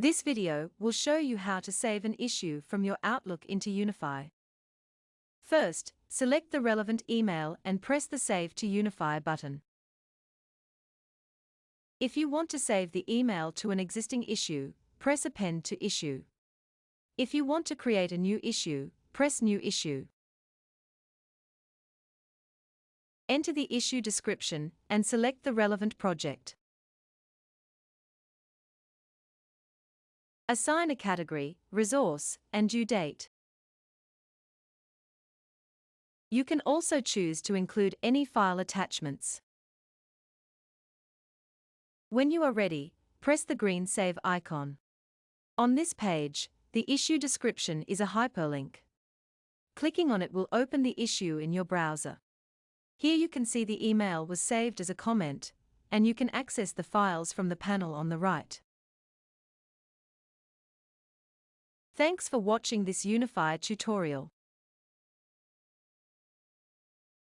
This video will show you how to save an issue from your Outlook into UniPhi. First, select the relevant email and press the Save to UniPhi button. If you want to save the email to an existing issue, press Append to Issue. If you want to create a new issue, press New Issue. Enter the issue description and select the relevant project. Assign a category, resource, and due date. You can also choose to include any file attachments. When you are ready, press the green Save icon. On this page, the issue description is a hyperlink. Clicking on it will open the issue in your browser. Here you can see the email was saved as a comment, and you can access the files from the panel on the right. Thanks for watching this UniPhi tutorial.